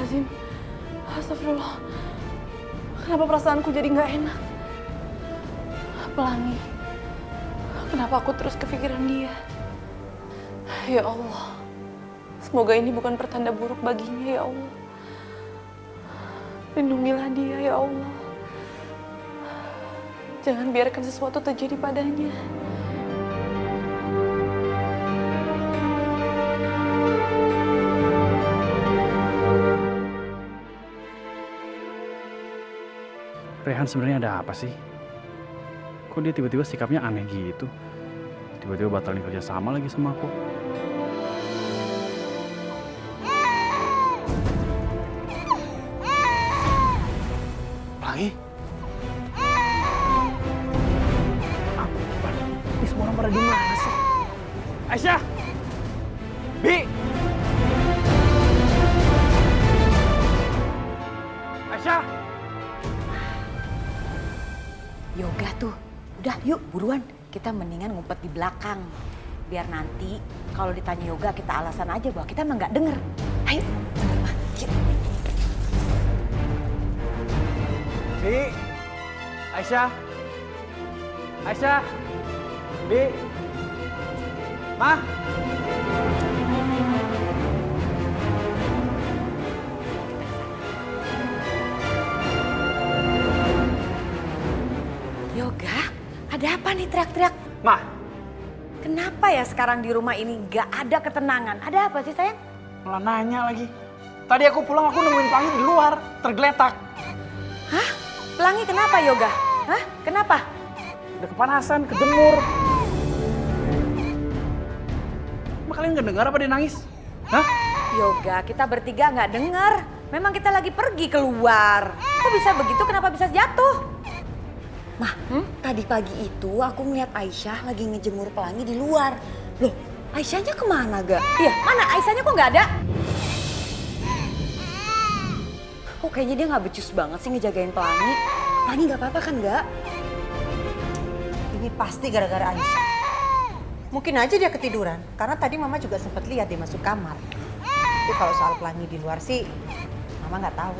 Astagfirullahaladzim. Astagfirullah. Kenapa perasaanku jadi nggak enak? Pelangi. Kenapa aku terus kepikiran dia? Ya Allah. Semoga ini bukan pertanda buruk baginya ya Allah. Lindungilah dia ya Allah. Jangan biarkan sesuatu terjadi padanya. Rehan sebenarnya ada apa sih? Kok dia tiba-tiba sikapnya aneh gitu? Tiba-tiba batalin kerja sama lagi sama aku. Pelangi? Ini semua orang pada di mana sih? Aisyah! Bi! Aisyah! Yoga tuh. Udah yuk buruan. Kita mendingan ngumpet di belakang. Biar nanti kalau ditanya Yoga kita alasan aja bahwa kita emang nggak denger. Ayo. Mah, yuk. Bi! Aisyah! Aisyah! Bi! Ma! Yoga, ada apa nih teriak-teriak? Ma! Kenapa ya sekarang di rumah ini nggak ada ketenangan? Ada apa sih sayang? Malah nanya lagi. Tadi aku pulang aku nemuin Pelangi di luar, tergeletak. Hah? Pelangi kenapa Yoga? Hah? Kenapa? Udah kepanasan, kejemur. Emang kalian nggak dengar apa dia nangis? Hah? Yoga, kita bertiga nggak dengar. Memang kita lagi pergi keluar. Kok bisa begitu? Kenapa bisa jatuh? Mah, tadi pagi itu aku ngeliat Aisyah lagi ngejemur Pelangi di luar. Loh, Aisyahnya kemana gak? Iya, mana Aisyahnya kok nggak ada? Kok kayaknya dia nggak becus banget sih ngejagain Pelangi. Pelangi nggak apa-apa kan nggak? Ini pasti gara-gara Aisyah. Mungkin aja dia ketiduran, karena tadi Mama juga sempat lihat dia masuk kamar. Tapi kalau soal Pelangi di luar sih, Mama nggak tahu.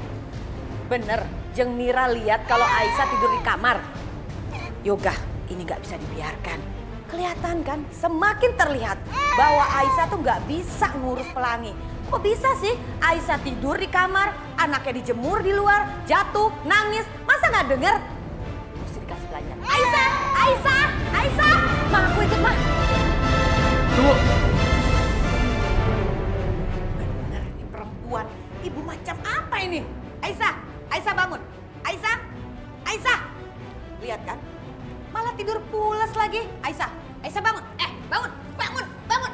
Bener, Jeng Mira lihat kalau Aisyah tidur di kamar. Yoga, ini nggak bisa dibiarkan. Kelihatan kan, semakin terlihat bahwa Aisyah tuh nggak bisa ngurus Pelangi. Kok bisa sih Aisyah tidur di kamar, anaknya dijemur di luar, jatuh, nangis, masa nggak denger? Mesti dikasih pelajaran. Aisyah, Aisyah, Aisyah, Ma aku ikut Ma. Tunggu. Bener ini perempuan, ibu macam apa ini? Aisyah, Aisyah bangun, Aisyah, Aisyah. Lihat kan, malah tidur pules lagi. Aisyah, Aisyah bangun, bangun, bangun, bangun.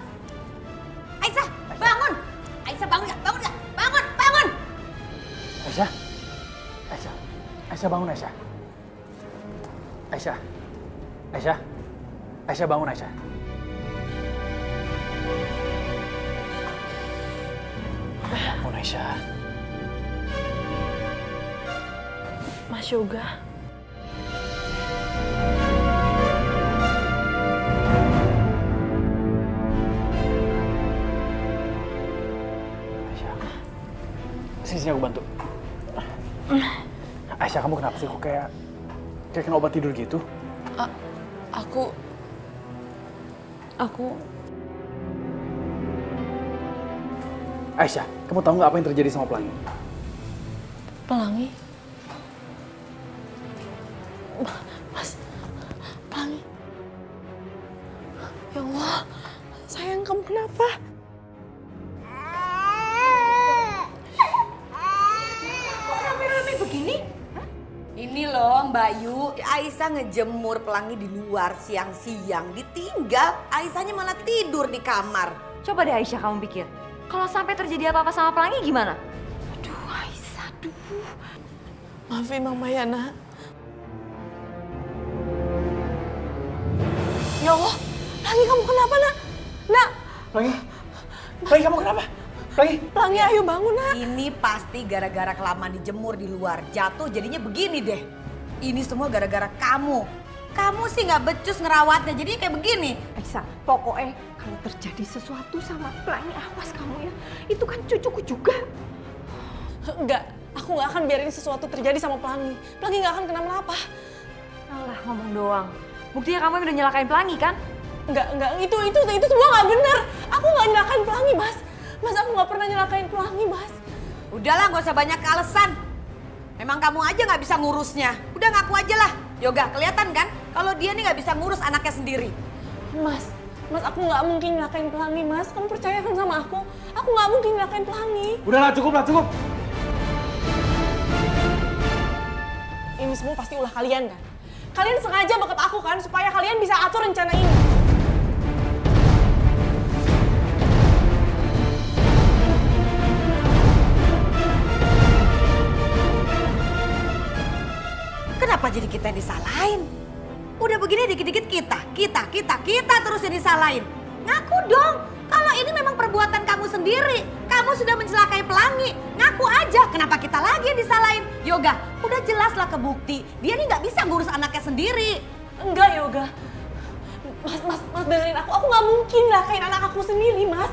Aisyah, bangun. Aisyah bangun gak? Bangun gak? Bangun, bangun. Aisyah. Aisyah. Aisyah bangun Aisyah. Aisyah. Aisyah. Aisyah bangun Aisyah. Bangun Aisyah. Mas Yoga. Sini aku bantu. Aisyah, kamu kenapa sih kok kayak kena obat tidur gitu? Aku Aisyah, kamu tahu nggak apa yang terjadi sama Pelangi? Pelangi. Mas, Pelangi. Ya Allah, sayang kamu kenapa? Ini loh Mbak Yu, Aisyah ngejemur Pelangi di luar siang-siang. Ditinggal, Aisyahnya malah tidur di kamar. Coba deh Aisyah kamu pikir, kalau sampai terjadi apa-apa sama Pelangi gimana? Aduh Aisyah, maafin Mama ya nak. Ya Allah, Pelangi kamu kenapa nak? Nak, Pelangi? Pelangi kamu kenapa? Pelangi? Pelangi ayo bangun nak. Ini pasti gara-gara kelamaan dijemur di luar. Jatuh jadinya begini deh. Ini semua gara-gara kamu. Kamu sih nggak becus ngerawatnya, jadi kayak begini. Aisyah, pokoknya kalau terjadi sesuatu sama Pelangi, awas kamu ya. Itu kan cucuku juga. Enggak, aku nggak akan biarin sesuatu terjadi sama Pelangi. Pelangi nggak akan kenapa-napa. Alah, ngomong doang. Buktinya kamu udah nyelakain Pelangi kan? Enggak, itu semua nggak benar. Aku nggak nyelakain Pelangi, Mas. Mas, aku nggak pernah nyelakain Pelangi, Mas. Udahlah, gak usah banyak alasan. Memang kamu aja gak bisa ngurusnya. Udah ngaku aja lah. Yoga, kelihatan kan kalau dia nih gak bisa ngurus anaknya sendiri. Mas, aku nggak mungkin nyelakain Pelangi, Mas. Kamu percaya kan sama aku? Aku nggak mungkin nyelakain Pelangi. Udahlah, cukup. Ini semua pasti ulah kalian kan? Kalian sengaja backup aku kan supaya kalian bisa atur rencana ini. Kenapa jadi kita yang disalahin? Udah begini dikit-dikit kita terus yang disalahin. Ngaku dong, kalau ini memang perbuatan kamu sendiri. Kamu sudah mencelakai Pelangi. Ngaku aja, kenapa kita lagi yang disalahin? Yoga, udah jelaslah kebukti. Dia nih gak bisa ngurus anaknya sendiri. Enggak, Yoga. Mas dengerin aku. Aku nggak mungkin nyelakain anak aku sendiri, Mas.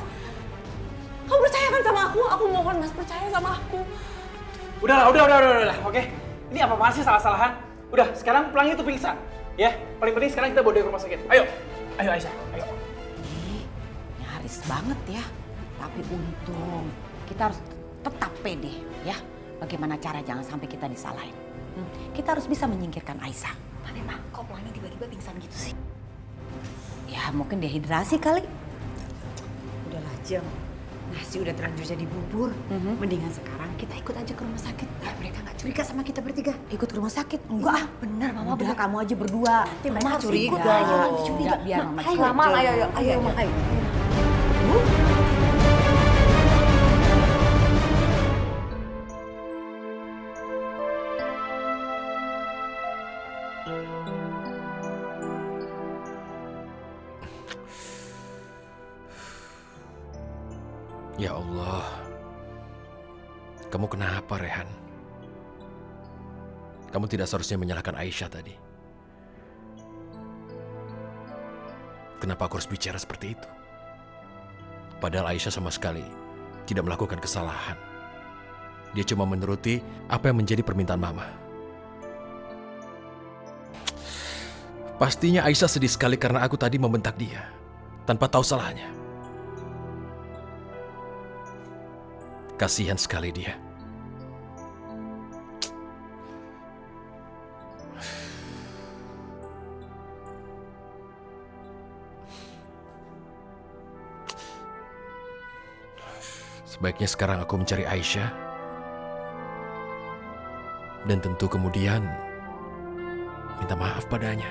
Kamu percaya kan sama aku? Aku mohon, Mas, percaya sama aku. Udah. Oke. Ini apa sih salah-salahan? Udah, sekarang Pelangi itu pingsan. Ya, paling penting sekarang kita bawa dia ke rumah sakit. Ayo Aisyah, ayo. Nyaris banget ya. Tapi untung kita harus tetap pede ya. Bagaimana cara jangan sampai kita disalahin. Kita harus bisa menyingkirkan Aisyah. Tapi Mah, kok Pelangi tiba-tiba pingsan gitu sih? Ya mungkin dehidrasi kali. Udahlah Jeng, nasi udah terlanjur jadi bubur. Mendingan sekarang kita ikut aja ke rumah sakit. Biar mereka nggak curiga sama kita bertiga. Ikut ke rumah sakit? Enggak ah. Bener, Mama Udah bener. kamu aja berdua. Nanti mereka Mama harus curiga. ikut. Ayo, Nanti curiga. Enggak, biar Mama Ayo, ikut. Mama, ayo. Ya Allah, kamu kenapa Rehan? Kamu tidak seharusnya menyalahkan Aisyah tadi. Kenapa aku harus bicara seperti itu? Padahal Aisyah sama sekali tidak melakukan kesalahan. Dia cuma menuruti apa yang menjadi permintaan Mama. Pastinya Aisyah sedih sekali karena aku tadi membentak dia tanpa tahu salahnya. Kasihan sekali dia. Sebaiknya sekarang aku mencari Aisyah. Dan tentu kemudian minta maaf padanya.